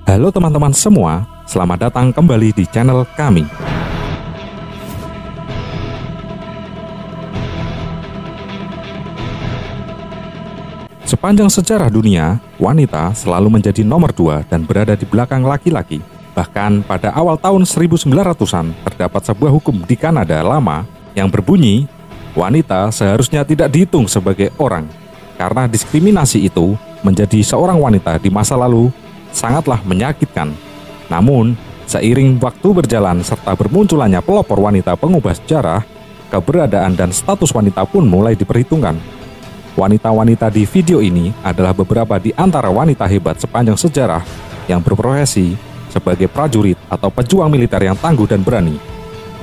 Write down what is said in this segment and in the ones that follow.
Halo teman-teman semua, selamat datang kembali di channel kami. Sepanjang sejarah dunia, wanita selalu menjadi nomor 2 dan berada di belakang laki-laki. Bahkan pada awal tahun 1900-an, terdapat sebuah hukum di Kanada lama yang berbunyi, wanita seharusnya tidak dihitung sebagai orang. Karena diskriminasi itu, menjadi seorang wanita di masa lalu sangatlah menyakitkan. Namun, seiring waktu berjalan serta bermunculannya pelopor wanita pengubah sejarah, keberadaan dan status wanita pun mulai diperhitungkan. Wanita-wanita di video ini adalah beberapa di antara wanita hebat sepanjang sejarah yang berprofesi sebagai prajurit atau pejuang militer yang tangguh dan berani.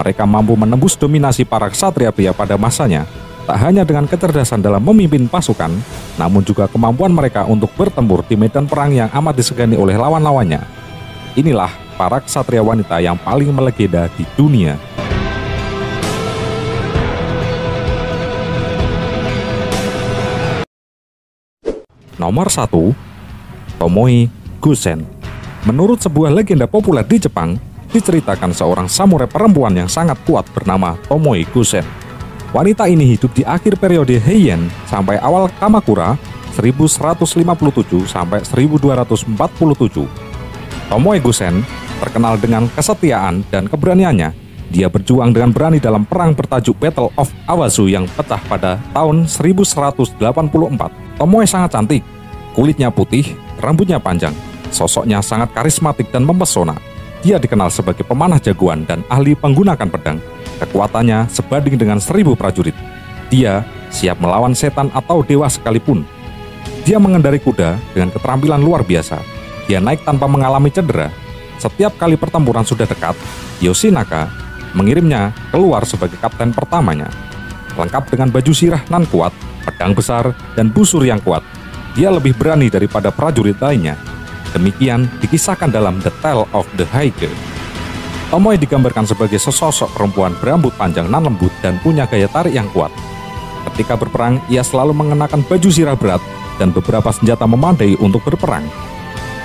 Mereka mampu menembus dominasi para ksatria pria pada masanya, tak hanya dengan kecerdasan dalam memimpin pasukan, namun juga kemampuan mereka untuk bertempur di medan perang yang amat disegani oleh lawan-lawannya. Inilah para ksatria wanita yang paling melegenda di dunia. Nomor 1. Tomoe Gosen. Menurut sebuah legenda populer di Jepang, diceritakan seorang samurai perempuan yang sangat kuat bernama Tomoe Gosen. Wanita ini hidup di akhir periode Heian sampai awal Kamakura 1157 sampai 1247. Tomoe Gosen terkenal dengan kesetiaan dan keberaniannya. Dia berjuang dengan berani dalam perang bertajuk Battle of Awazu yang pecah pada tahun 1184. Tomoe sangat cantik, kulitnya putih, rambutnya panjang, sosoknya sangat karismatik dan mempesona. Dia dikenal sebagai pemanah jagoan dan ahli menggunakan pedang. Kekuatannya sebanding dengan 1000 prajurit. Dia siap melawan setan atau dewa sekalipun. Dia mengendari kuda dengan keterampilan luar biasa. Dia naik tanpa mengalami cedera. Setiap kali pertempuran sudah dekat, Yoshinaka mengirimnya keluar sebagai kapten pertamanya. Lengkap dengan baju sirah nan kuat, pedang besar, dan busur yang kuat. Dia lebih berani daripada prajurit lainnya. Demikian dikisahkan dalam The Tale of the Hige. Tomoe digambarkan sebagai sesosok perempuan berambut panjang nan lembut dan punya gaya tarik yang kuat. Ketika berperang, ia selalu mengenakan baju sirah berat dan beberapa senjata memadai untuk berperang.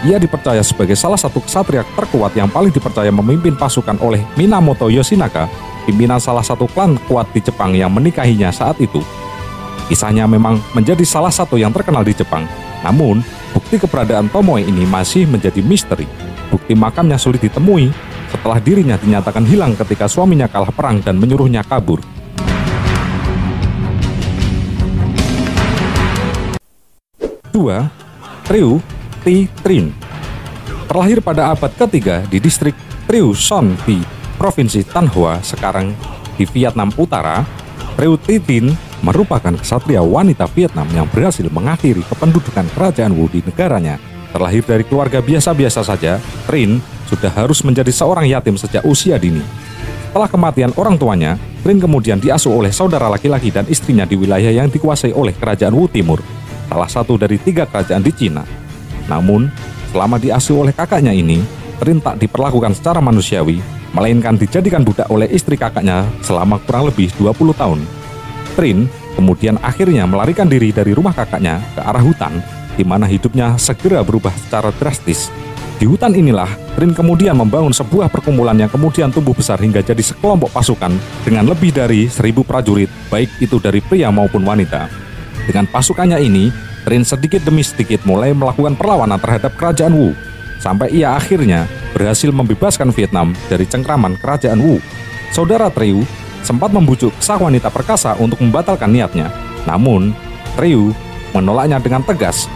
Ia dipercaya sebagai salah satu ksatria terkuat yang paling dipercaya memimpin pasukan oleh Minamoto Yoshinaka, pimpinan salah satu klan kuat di Jepang yang menikahinya saat itu. Kisahnya memang menjadi salah satu yang terkenal di Jepang, namun bukti keberadaan Tomoe ini masih menjadi misteri. Bukti makamnya sulit ditemui setelah dirinya dinyatakan hilang ketika suaminya kalah perang dan menyuruhnya kabur. Dua, Trieu Thi Trinh. Terlahir pada abad ketiga di distrik Trieu Son di Provinsi Thanh Hoa sekarang di Vietnam Utara, Trieu Thi Trinh merupakan ksatria wanita Vietnam yang berhasil mengakhiri kependudukan kerajaan Wu di negaranya. Terlahir dari keluarga biasa-biasa saja, Trinh sudah harus menjadi seorang yatim sejak usia dini. Setelah kematian orang tuanya, Trinh kemudian diasuh oleh saudara laki-laki dan istrinya di wilayah yang dikuasai oleh kerajaan Wu Timur, salah satu dari 3 kerajaan di Cina. Namun, selama diasuh oleh kakaknya ini, Trinh tak diperlakukan secara manusiawi, melainkan dijadikan budak oleh istri kakaknya selama kurang lebih 20 tahun. Trinh kemudian akhirnya melarikan diri dari rumah kakaknya ke arah hutan, di mana hidupnya segera berubah secara drastis. Di hutan inilah, Trinh kemudian membangun sebuah perkumpulan yang kemudian tumbuh besar hingga jadi sekelompok pasukan dengan lebih dari 1000 prajurit, baik itu dari pria maupun wanita. Dengan pasukannya ini, Trinh sedikit demi sedikit mulai melakukan perlawanan terhadap kerajaan Wu, sampai ia akhirnya berhasil membebaskan Vietnam dari cengkraman kerajaan Wu. Saudara Trieu sempat membujuk sang wanita perkasa untuk membatalkan niatnya, namun Trieu menolaknya dengan tegas.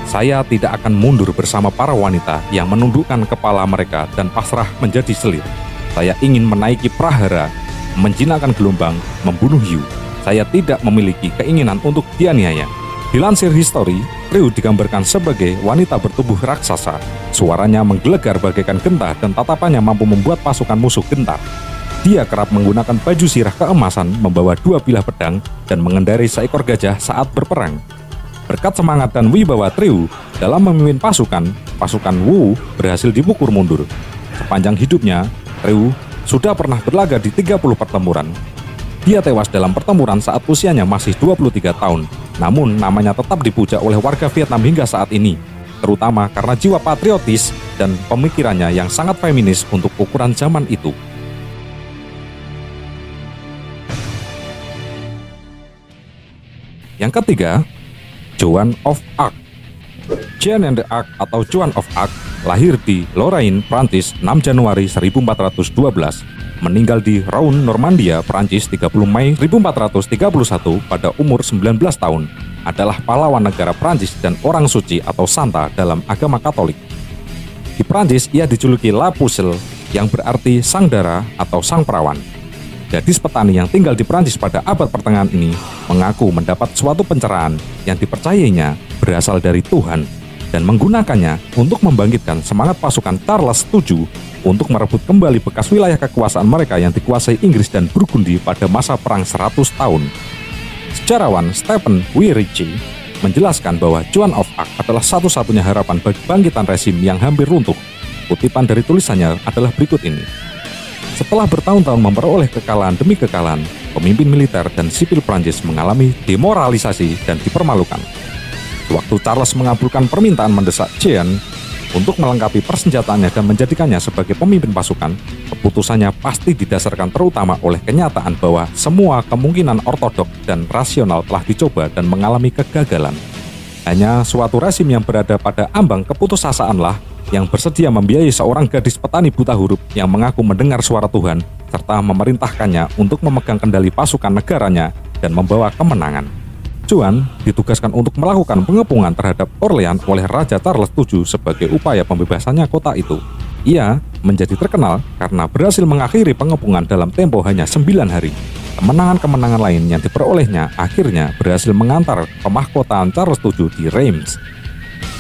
Saya tidak akan mundur bersama para wanita yang menundukkan kepala mereka dan pasrah menjadi selir. Saya ingin menaiki prahara, menjinakkan gelombang, membunuh hiu. Saya tidak memiliki keinginan untuk dianiaya. Dilansir History, Trieu digambarkan sebagai wanita bertubuh raksasa. Suaranya menggelegar bagaikan genta dan tatapannya mampu membuat pasukan musuh gentar. Dia kerap menggunakan baju sirah keemasan, membawa 2 bilah pedang, dan mengendarai seekor gajah saat berperang. Berkat semangat dan wibawa Trieu dalam memimpin pasukan Wu berhasil dipukul mundur. Sepanjang hidupnya, Trieu sudah pernah berlaga di 30 pertempuran. Dia tewas dalam pertempuran saat usianya masih 23 tahun, namun namanya tetap dipuja oleh warga Vietnam hingga saat ini. terutama karena jiwa patriotis dan pemikirannya yang sangat feminis untuk ukuran zaman itu. Yang ketiga, Joan of Arc. Jeanne d'Arc atau Joan of Arc lahir di Lorraine, Prancis 6 Januari 1412, meninggal di Rouen, Normandia, Prancis 30 Mei 1431 pada umur 19 tahun, adalah pahlawan negara Prancis dan orang suci atau santa dalam agama Katolik. Di Prancis ia dijuluki La Pucelle yang berarti sang dara atau sang perawan. Gadis petani yang tinggal di Prancis pada abad pertengahan ini mengaku mendapat suatu pencerahan yang dipercayainya berasal dari Tuhan dan menggunakannya untuk membangkitkan semangat pasukan Charles VII untuk merebut kembali bekas wilayah kekuasaan mereka yang dikuasai Inggris dan Burgundy pada masa Perang 100 tahun. Sejarawan Stephen Wierinski menjelaskan bahwa Joan of Arc adalah satu-satunya harapan bagi bangkitan rezim yang hampir runtuh. Kutipan dari tulisannya adalah berikut ini. Setelah bertahun-tahun memperoleh kekalahan demi kekalahan, pemimpin militer dan sipil Prancis mengalami demoralisasi dan dipermalukan. Waktu Charles mengabulkan permintaan mendesak Jeanne untuk melengkapi persenjataannya dan menjadikannya sebagai pemimpin pasukan, keputusannya pasti didasarkan terutama oleh kenyataan bahwa semua kemungkinan ortodok dan rasional telah dicoba dan mengalami kegagalan. Hanya suatu rezim yang berada pada ambang keputusasaanlah yang bersedia membiayai seorang gadis petani buta huruf yang mengaku mendengar suara Tuhan serta memerintahkannya untuk memegang kendali pasukan negaranya dan membawa kemenangan. Joan ditugaskan untuk melakukan pengepungan terhadap Orleans oleh Raja Charles VII sebagai upaya pembebasannya kota itu. Ia menjadi terkenal karena berhasil mengakhiri pengepungan dalam tempo hanya 9 hari. Kemenangan-kemenangan lain yang diperolehnya akhirnya berhasil mengantar pemahkotaan Charles VII di Reims.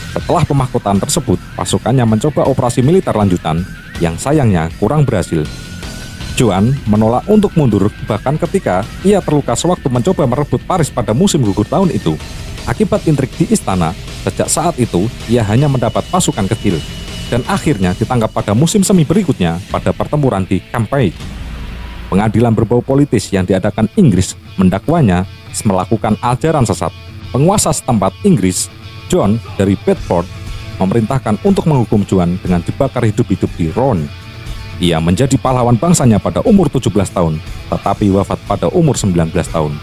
Setelah pemahkotaan tersebut, pasukannya mencoba operasi militer lanjutan yang sayangnya kurang berhasil. Joan menolak untuk mundur bahkan ketika ia terluka sewaktu mencoba merebut Paris pada musim gugur tahun itu. Akibat intrik di istana, sejak saat itu ia hanya mendapat pasukan kecil dan akhirnya ditangkap pada musim semi berikutnya pada pertempuran di Cambrai. Pengadilan berbau politis yang diadakan Inggris mendakwanya melakukan ajaran sesat. Penguasa setempat Inggris, John dari Bedford, memerintahkan untuk menghukum Joan dengan dibakar hidup-hidup di Rouen. Ia menjadi pahlawan bangsanya pada umur 17 tahun, tetapi wafat pada umur 19 tahun.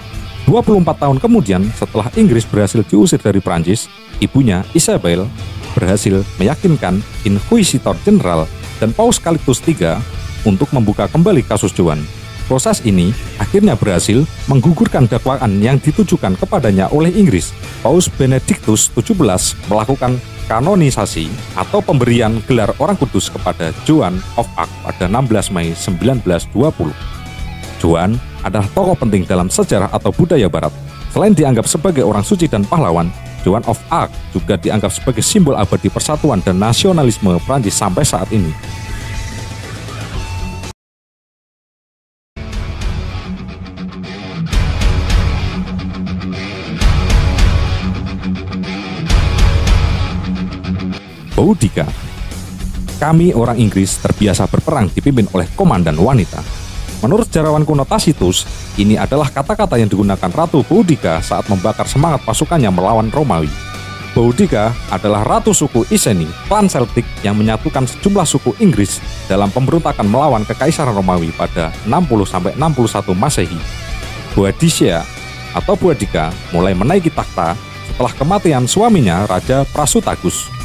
24 tahun kemudian, setelah Inggris berhasil diusir dari Prancis, ibunya Isabel berhasil meyakinkan Inquisitor Jenderal dan Paus Calixtus III untuk membuka kembali kasus Joan. Proses ini akhirnya berhasil menggugurkan dakwaan yang ditujukan kepadanya oleh Inggris. Paus Benedictus XVII melakukan kanonisasi atau pemberian gelar orang kudus kepada Joan of Arc pada 16 Mei 1920. Joan adalah tokoh penting dalam sejarah atau budaya barat. Selain dianggap sebagai orang suci dan pahlawan, Joan of Arc juga dianggap sebagai simbol abadi persatuan dan nasionalisme Prancis sampai saat ini. Boudica. Kami orang Inggris terbiasa berperang dipimpin oleh komandan wanita. Menurut sejarawan kuno Tacitus, ini adalah kata-kata yang digunakan Ratu Boudica saat membakar semangat pasukannya melawan Romawi. Boudica adalah ratu suku Iceni, klan Celtic yang menyatukan sejumlah suku Inggris dalam pemberontakan melawan Kekaisaran Romawi pada 60-61 Masehi. Boadicea atau Boudica mulai menaiki takhta setelah kematian suaminya Raja Prasutagus.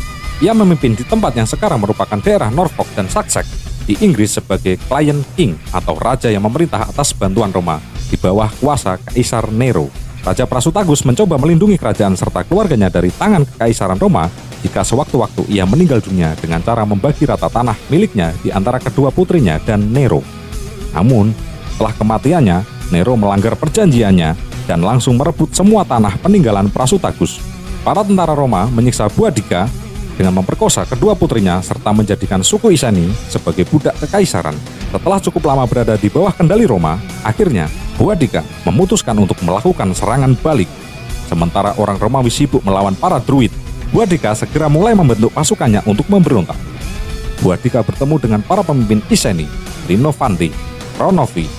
Ia memimpin di tempat yang sekarang merupakan daerah Norfolk dan Sussex di Inggris sebagai Client King atau raja yang memerintah atas bantuan Roma di bawah kuasa Kaisar Nero. Raja Prasutagus mencoba melindungi kerajaan serta keluarganya dari tangan Kekaisaran Roma jika sewaktu-waktu ia meninggal dunia dengan cara membagi rata tanah miliknya di antara kedua putrinya dan Nero. Namun, setelah kematiannya, Nero melanggar perjanjiannya dan langsung merebut semua tanah peninggalan Prasutagus. Para tentara Roma menyiksa Boudica dengan memperkosa kedua putrinya serta menjadikan suku Iceni sebagai budak kekaisaran. Setelah cukup lama berada di bawah kendali Roma, akhirnya Boudica memutuskan untuk melakukan serangan balik. Sementara orang Romawi sibuk melawan para Druid, Boudica segera mulai membentuk pasukannya untuk memberontak. Boudica bertemu dengan para pemimpin Iceni, Rinovanti, Ronovi,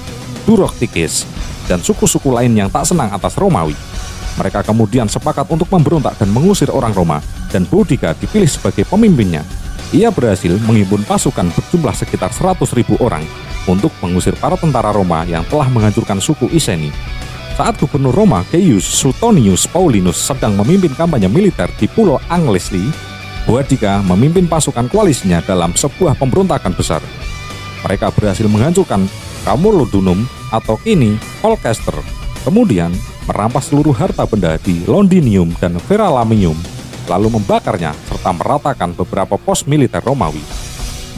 Duroctiges, dan suku-suku lain yang tak senang atas Romawi. Mereka kemudian sepakat untuk memberontak dan mengusir orang Roma dan Boudicca dipilih sebagai pemimpinnya, ia berhasil menghimpun pasukan berjumlah sekitar 100.000 orang untuk mengusir para tentara Roma yang telah menghancurkan suku Iceni. Saat Gubernur Roma Gaius Suetonius Paulinus sedang memimpin kampanye militer di Pulau Anglesey, Boudicca memimpin pasukan koalisinya dalam sebuah pemberontakan besar. Mereka berhasil menghancurkan Camulodunum atau kini Colchester, kemudian merampas seluruh harta benda di Londinium dan Verulamium, lalu membakarnya serta meratakan beberapa pos militer Romawi.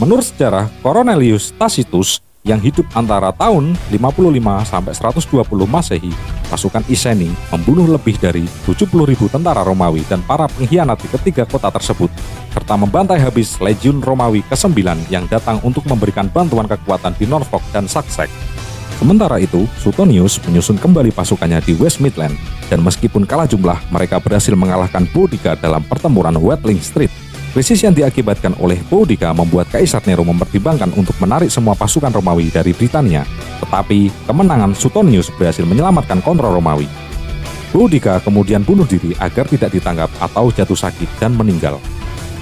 Menurut sejarah Cornelius Tacitus yang hidup antara tahun 55 sampai 120 Masehi, pasukan Iceni membunuh lebih dari 70.000 tentara Romawi dan para pengkhianat di ketiga kota tersebut, serta membantai habis legiun Romawi ke-9 yang datang untuk memberikan bantuan kekuatan di Norfolk dan Sussex. Sementara itu, Suetonius menyusun kembali pasukannya di West Midland, dan meskipun kalah jumlah, mereka berhasil mengalahkan Boudicca dalam pertempuran Watling Street. Krisis yang diakibatkan oleh Boudicca membuat Kaisar Nero mempertimbangkan untuk menarik semua pasukan Romawi dari Britania, tetapi kemenangan Suetonius berhasil menyelamatkan kontrol Romawi. Boudicca kemudian bunuh diri agar tidak ditangkap atau jatuh sakit dan meninggal.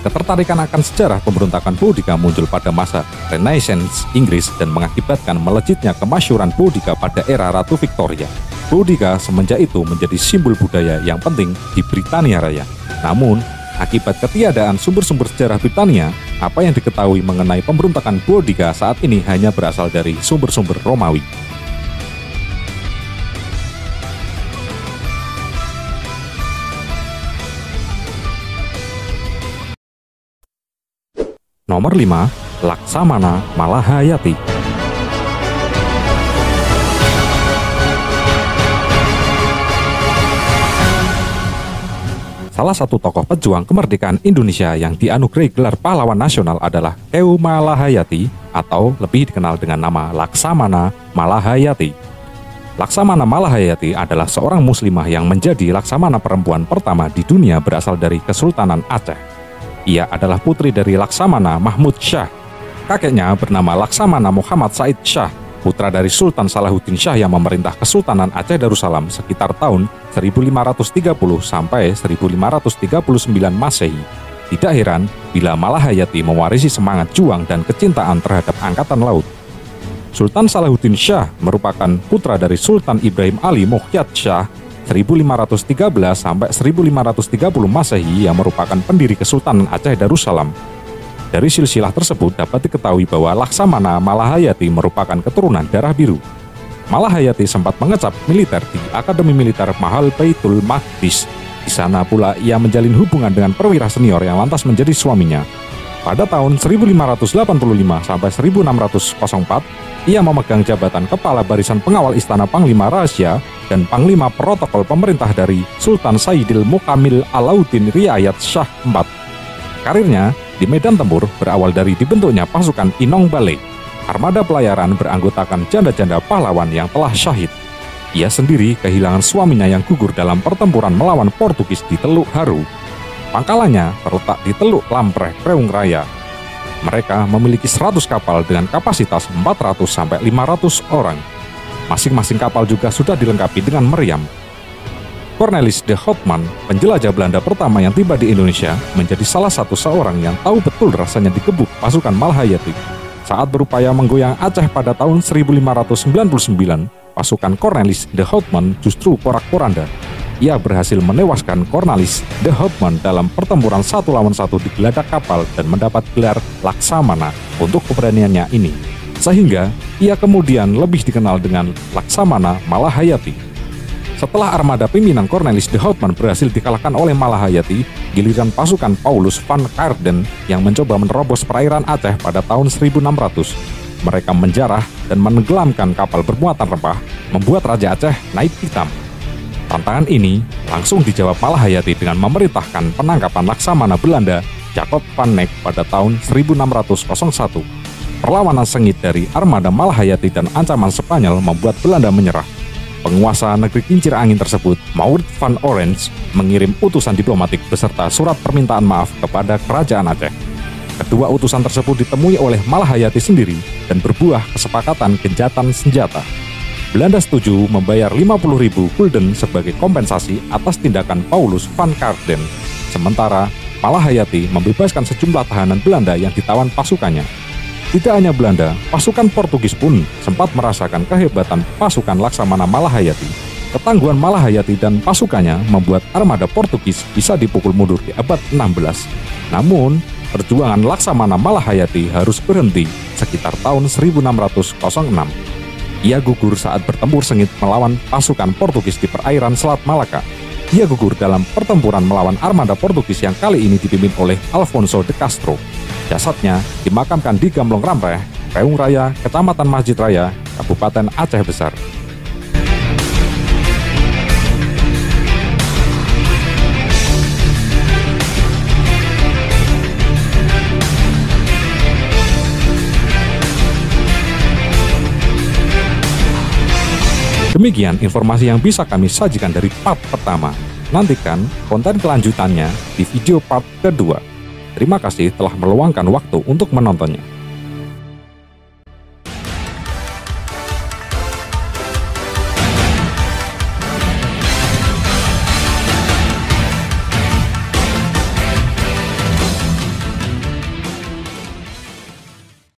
Ketertarikan akan sejarah pemberontakan Boudicca muncul pada masa Renaissance Inggris dan mengakibatkan melejitnya kemasyhuran Boudicca pada era Ratu Victoria. Boudicca semenjak itu menjadi simbol budaya yang penting di Britania Raya. Namun, akibat ketiadaan sumber-sumber sejarah Britania, apa yang diketahui mengenai pemberontakan Boudicca saat ini hanya berasal dari sumber-sumber Romawi. Nomor 5. Laksamana Malahayati. Salah satu tokoh pejuang kemerdekaan Indonesia yang dianugerahi gelar pahlawan nasional adalah Kewu Malahayati atau lebih dikenal dengan nama Laksamana Malahayati. Laksamana Malahayati adalah seorang muslimah yang menjadi laksamana perempuan pertama di dunia berasal dari Kesultanan Aceh. Ia adalah putri dari Laksamana Mahmud Shah. Kakeknya bernama Laksamana Muhammad Said Shah, putra dari Sultan Salahuddin Shah yang memerintah Kesultanan Aceh Darussalam sekitar tahun 1530 sampai 1539 Masehi. Tidak heran bila Malahayati mewarisi semangat juang dan kecintaan terhadap angkatan laut. Sultan Salahuddin Shah merupakan putra dari Sultan Ibrahim Ali Muqyad Shah 1513 sampai 1530 Masehi yang merupakan pendiri Kesultanan Aceh Darussalam. Dari silsilah tersebut dapat diketahui bahwa Laksamana Malahayati merupakan keturunan darah biru. Malahayati sempat mengecap militer di Akademi Militer Mahal Baitul Maqdis. Di sana pula ia menjalin hubungan dengan perwira senior yang lantas menjadi suaminya. Pada tahun 1585 sampai 1604, ia memegang jabatan Kepala Barisan Pengawal Istana Panglima Rahasia dan Panglima Protokol Pemerintah dari Sultan Sayyidil Mukamil Alauddin Riayat Shah IV. Karirnya di medan tempur berawal dari dibentuknya pasukan Inong Bale, armada pelayaran beranggotakan janda-janda pahlawan yang telah syahid. Ia sendiri kehilangan suaminya yang gugur dalam pertempuran melawan Portugis di Teluk Haru. Pangkalannya terletak di Teluk Lampreh, Preung Raya. Mereka memiliki 100 kapal dengan kapasitas 400 sampai 500 orang. Masing-masing kapal juga sudah dilengkapi dengan meriam. Cornelis de Houtman, penjelajah Belanda pertama yang tiba di Indonesia, menjadi salah satu seorang yang tahu betul rasanya digebuk pasukan Malahayati. Saat berupaya menggoyang Aceh pada tahun 1599, pasukan Cornelis de Houtman justru porak-poranda. Ia berhasil menewaskan Cornelis de Houtman dalam pertempuran 1 lawan 1 di geladak kapal dan mendapat gelar Laksamana untuk keberaniannya ini. Sehingga ia kemudian lebih dikenal dengan Laksamana Malahayati. Setelah armada pimpinan Cornelis de Houtman berhasil dikalahkan oleh Malahayati, giliran pasukan Paulus van Caerden yang mencoba menerobos perairan Aceh pada tahun 1600. Mereka menjarah dan menenggelamkan kapal bermuatan rempah, membuat Raja Aceh naik pitam. Tantangan ini langsung dijawab Malahayati dengan memerintahkan penangkapan Laksamana Belanda Jacob van Neck pada tahun 1601. Perlawanan sengit dari armada Malahayati dan ancaman Spanyol membuat Belanda menyerah. Penguasa negeri kincir angin tersebut, Maurits van Orange, mengirim utusan diplomatik beserta surat permintaan maaf kepada Kerajaan Aceh. Kedua utusan tersebut ditemui oleh Malahayati sendiri dan berbuah kesepakatan gencatan senjata. Belanda setuju membayar 50.000 gulden sebagai kompensasi atas tindakan Paulus van Caerden. Sementara Malahayati membebaskan sejumlah tahanan Belanda yang ditawan pasukannya. Tidak hanya Belanda, pasukan Portugis pun sempat merasakan kehebatan pasukan Laksamana Malahayati. Ketangguhan Malahayati dan pasukannya membuat armada Portugis bisa dipukul mundur di abad 16. Namun, perjuangan Laksamana Malahayati harus berhenti sekitar tahun 1606. Ia gugur saat bertempur sengit melawan pasukan Portugis di perairan Selat Malaka. Ia gugur dalam pertempuran melawan armada Portugis yang kali ini dipimpin oleh Alfonso de Castro. Jasadnya dimakamkan di Gamblong Rampreh, Reung Raya, Kecamatan Masjid Raya, Kabupaten Aceh Besar. Demikian informasi yang bisa kami sajikan dari part pertama. Nantikan konten kelanjutannya di video part kedua. Terima kasih telah meluangkan waktu untuk menontonnya.